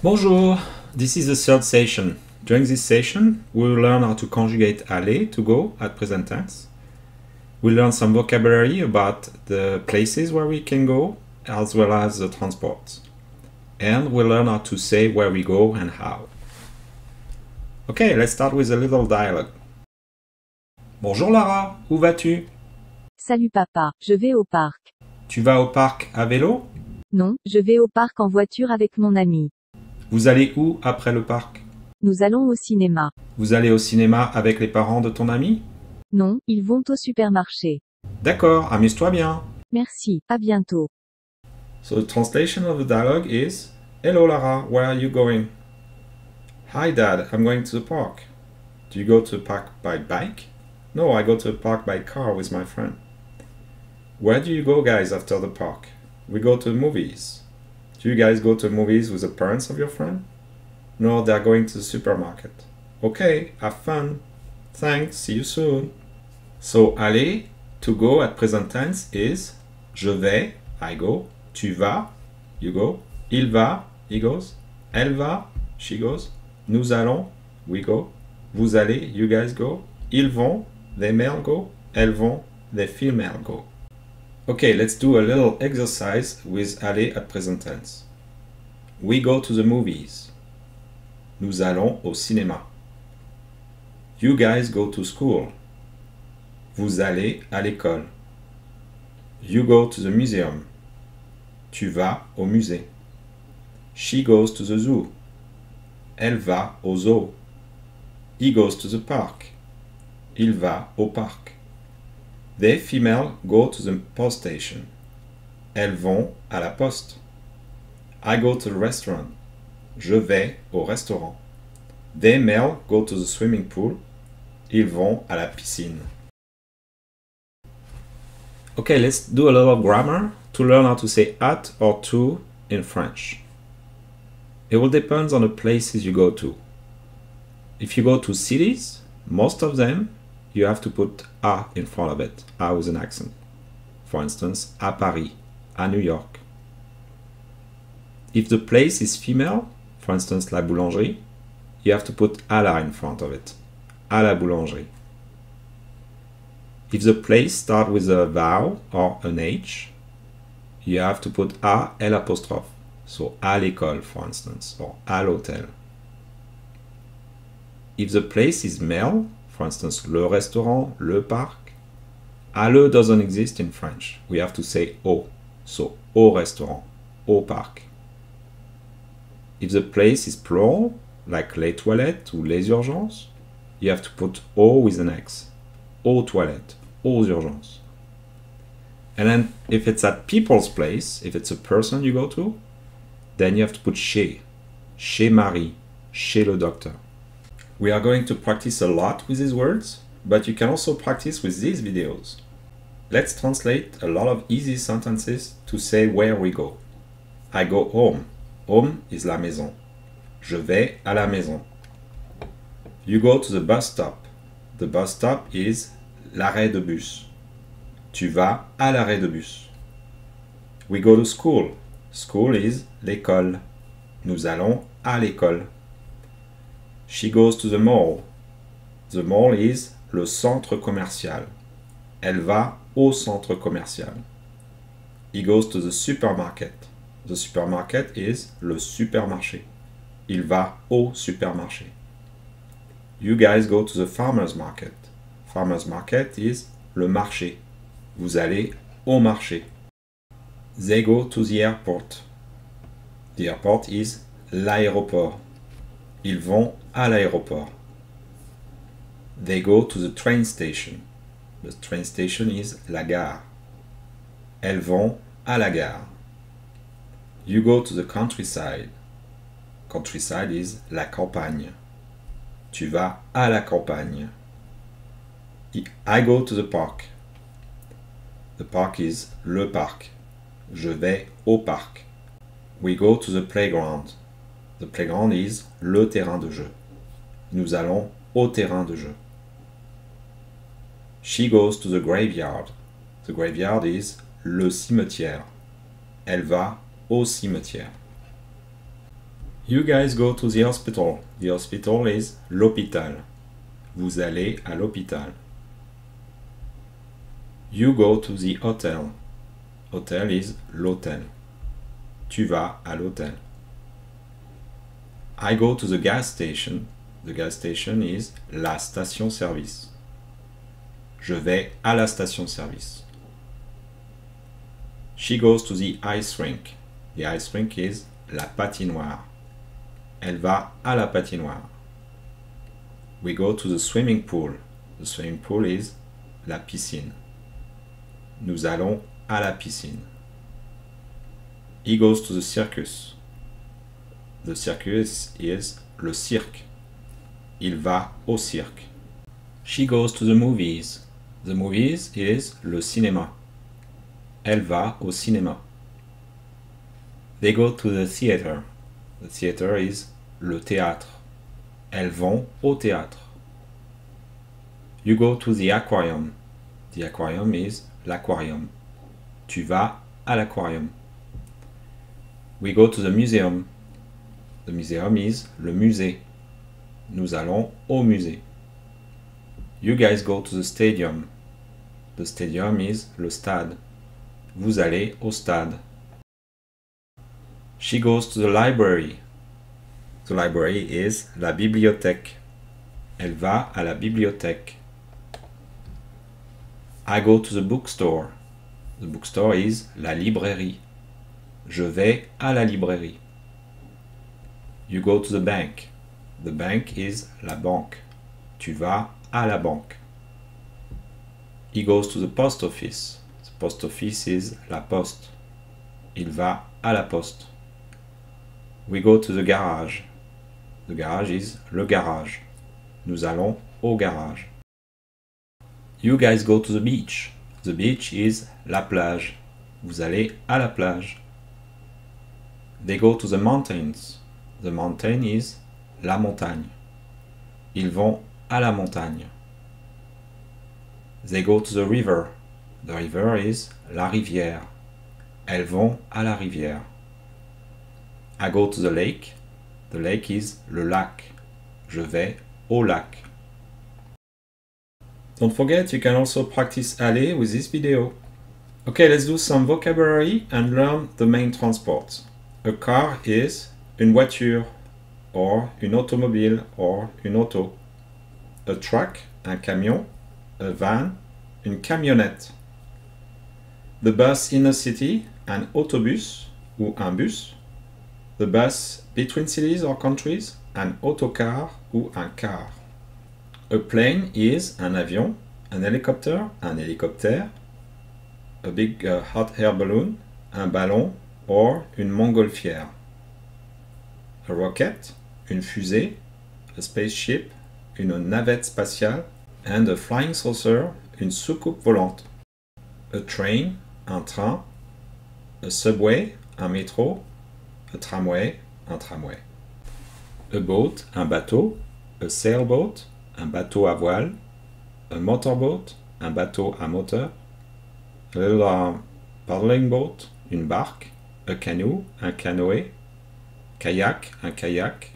Bonjour, this is the third session. During this session, we will learn how to conjugate aller, to go, at present tense. We'll learn some vocabulary about the places where we can go, as well as the transports. And we'll learn how to say where we go and how. Okay, let's start with a little dialogue. Bonjour Lara, où vas-tu? Salut papa, je vais au parc. Tu vas au parc à vélo? Non, je vais au parc en voiture avec mon ami. Vous allez où après le parc? Nous allons au cinéma. Vous allez au cinéma avec les parents de ton ami? Non, ils vont au supermarché. D'accord, amuse-toi bien. Merci, à bientôt. So the translation of the dialogue is, Hello Lara, where are you going? Hi Dad, I'm going to the park. Do you go to the park by bike? No, I go to the park by car with my friend. Where do you go guys after the park? We go to the movies. Do you guys go to the movies with the parents of your friend? No, they're going to the supermarket. Okay, have fun. Thanks, see you soon. So aller, to go at present tense is je vais, I go. Tu vas, you go. Il va, he goes. Elle va, she goes. Nous allons, we go. Vous allez, you guys go. Ils vont, they male go. Elles vont, they female go. Okay, let's do a little exercise with aller at present tense. We go to the movies. Nous allons au cinéma. You guys go to school. Vous allez à l'école. You go to the museum. Tu vas au musée. She goes to the zoo. Elle va au zoo. He goes to the park. Il va au parc. They female go to the post station. Elles vont à la poste. I go to the restaurant. Je vais au restaurant. They male go to the swimming pool. Ils vont à la piscine. Okay, let's do a little grammar to learn how to say at or to in French. It will depend on the places you go to. If you go to cities, most of them, you have to put a in front of it, a with an accent. For instance, à Paris, à New York. If the place is female, for instance, la boulangerie, you have to put à la in front of it, à la boulangerie. If the place starts with a vowel or an H, you have to put à L apostrophe. So à l'école, for instance, or à l'hôtel. If the place is male, for instance, le restaurant, le parc, à le doesn't exist in French. We have to say au. So au restaurant, au parc. If the place is plural, like les toilettes ou les urgences, you have to put au with an X. Aux toilettes, aux urgences. And then if it's at people's place, if it's a person you go to, then you have to put chez. Chez Marie, chez le docteur. We are going to practice a lot with these words, but you can also practice with these videos. Let's translate a lot of easy sentences to say where we go. I go home. Home is la maison. Je vais à la maison. You go to the bus stop. The bus stop is l'arrêt de bus. Tu vas à l'arrêt de bus. We go to school. School is l'école. Nous allons à l'école. She goes to the mall. The mall is le centre commercial. Elle va au centre commercial. He goes to the supermarket. The supermarket is le supermarché. Il va au supermarché. You guys go to the farmer's market. Farmer's market is le marché. Vous allez au marché. They go to the airport. The airport is l'aéroport. Ils vont à l'aéroport. They go to the train station. The train station is la gare. Elles vont à la gare. You go to the countryside. Countryside is la campagne. Tu vas à la campagne. I go to the park. The park is le parc. Je vais au parc. We go to the playground. The playground is le terrain de jeu. Nous allons au terrain de jeu. She goes to the graveyard. The graveyard is le cimetière. Elle va au cimetière. You guys go to the hospital. The hospital is l'hôpital. Vous allez à l'hôpital. You go to the hotel. Hotel is l'hôtel. Tu vas à l'hôtel. I go to the gas station. The gas station is la station-service. Je vais à la station-service. She goes to the ice rink. The ice rink is la patinoire. Elle va à la patinoire. We go to the swimming pool. The swimming pool is la piscine. Nous allons à la piscine. He goes to the circus. The circus is le cirque. Il va au cirque. She goes to the movies. The movies is le cinéma. Elle va au cinéma. They go to the theater. The theater is le théâtre. Elles vont au théâtre. You go to the aquarium. The aquarium is l'aquarium. Tu vas à l'aquarium. We go to the museum. The museum is le musée. Nous allons au musée. You guys go to the stadium. The stadium is le stade. Vous allez au stade. She goes to the library. The library is la bibliothèque. Elle va à la bibliothèque. I go to the bookstore. The bookstore is la librairie. Je vais à la librairie. You go to the bank. The bank is la banque. Tu vas à la banque. He goes to the post office. The post office is la poste. Il va à la poste. We go to the garage. The garage is le garage. Nous allons au garage. You guys go to the beach. The beach is la plage. Vous allez à la plage. They go to the mountains. The mountain is la montagne. Ils vont à la montagne. They go to the river. The river is la rivière. Elles vont à la rivière. I go to the lake. The lake is le lac. Je vais au lac. Don't forget, you can also practice aller with this video. Okay, let's do some vocabulary and learn the main transport. A car is une voiture, or une automobile, or une auto. A truck, un camion. A van, une camionnette. The bus in a city, un autobus ou un bus. The bus between cities or countries, un autocar ou un car. A plane is un avion, un hélicoptère, un hélicoptère. A big hot air balloon, un ballon, or une montgolfière. A rocket, une fusée. A spaceship, une navette spatiale. And a flying saucer, une soucoupe volante. A train, un train. A subway, un métro. A tramway, un tramway. A boat, un bateau. A sailboat, un bateau à voile. A motorboat, un bateau à moteur. A little paddling boat, une barque. A canoe, un canoë. Kayak, un kayak.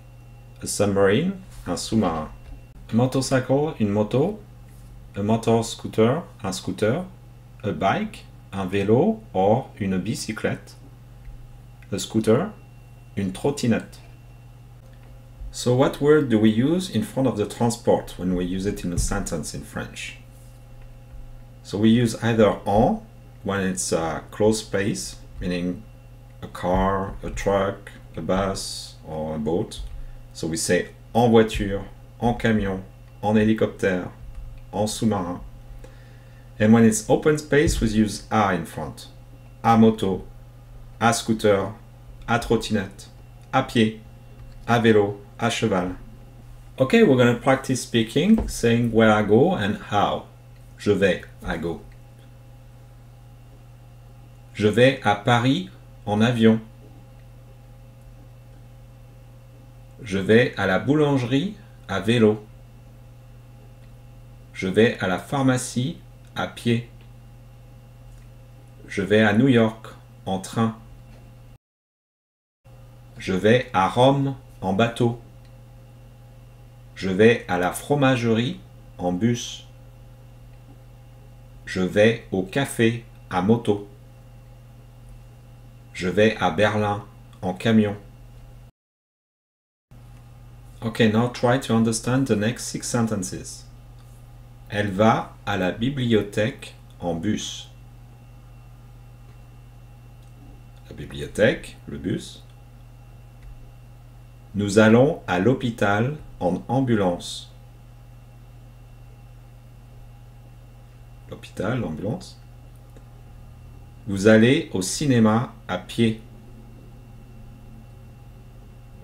A submarine, un sous-marin. A motorcycle, une moto. A motor scooter, un scooter. A bike, un vélo or une bicyclette. A scooter, une trottinette. So what word do we use in front of the transport when we use it in a sentence in French? So we use either en when it's a closed space, meaning a car, a truck, a bus or a boat. So we say en voiture, en camion, en hélicoptère, en sous-marin. And when it's open space, we use a in front. À moto, à scooter, à trottinette, à pied, à vélo, à cheval. Okay, we're going to practice speaking, saying where I go and how. Je vais, I go. Je vais à Paris en avion. Je vais à la boulangerie à vélo. Je vais à la pharmacie à pied. Je vais à New York en train. Je vais à Rome en bateau. Je vais à la fromagerie en bus. Je vais au café à moto. Je vais à Berlin en camion. Okay, now try to understand the next 6 sentences. Elle va à la bibliothèque en bus. La bibliothèque, le bus. Nous allons à l'hôpital en ambulance. L'hôpital, l'ambulance. Vous allez au cinéma à pied.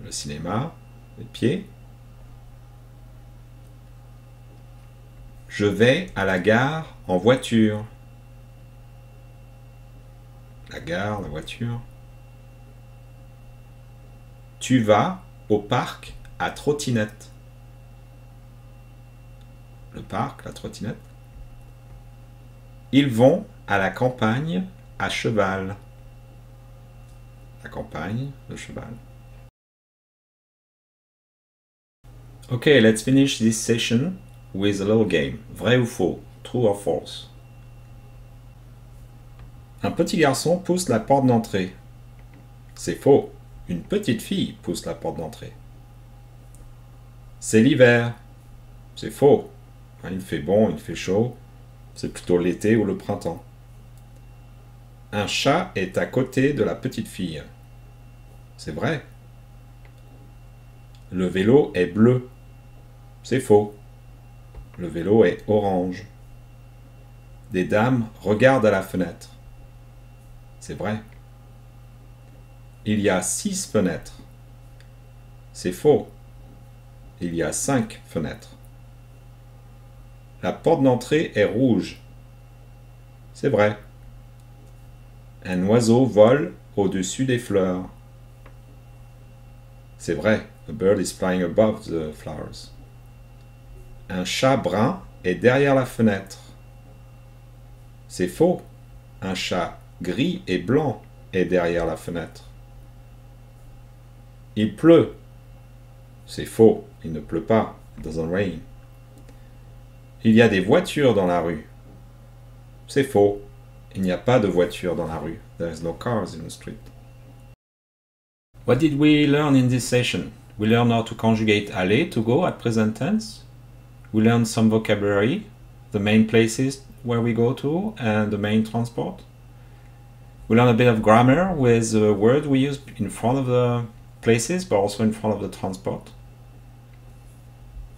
Le cinéma, les pieds. Je vais à la gare en voiture. La gare, la voiture. Tu vas au parc à trottinette. Le parc, la trottinette. Ils vont à la campagne à cheval. La campagne, le cheval. Okay, let's finish this session with a little game. Vrai ou faux? True or false? Un petit garçon pousse la porte d'entrée. C'est faux. Une petite fille pousse la porte d'entrée. C'est l'hiver. C'est faux. Il fait bon, il fait chaud. C'est plutôt l'été ou le printemps. Un chat est à côté de la petite fille. C'est vrai. Le vélo est bleu. C'est faux. Le vélo est orange. Des dames regardent à la fenêtre. C'est vrai. Il y a 6 fenêtres. C'est faux. Il y a 5 fenêtres. La porte d'entrée est rouge. C'est vrai. Un oiseau vole au-dessus des fleurs. C'est vrai. A bird is flying above the flowers. Un chat brun est derrière la fenêtre. C'est faux. Un chat gris et blanc est derrière la fenêtre. Il pleut. C'est faux. Il ne pleut pas. It doesn't rain. Il y a des voitures dans la rue. C'est faux. Il n'y a pas de voitures dans la rue. There is no cars in the street. What did we learn in this session? We learned how to conjugate aller, to go, at present tense. We learned some vocabulary, the main places where we go to, and the main transport. We learned a bit of grammar with the word we use in front of the places, but also in front of the transport.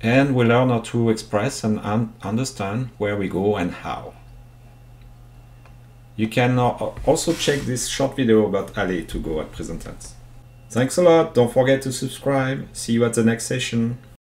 And we learn how to express and understand where we go and how. You can also check this short video about aller, to go, at present tense. Thanks a lot. Don't forget to subscribe. See you at the next session.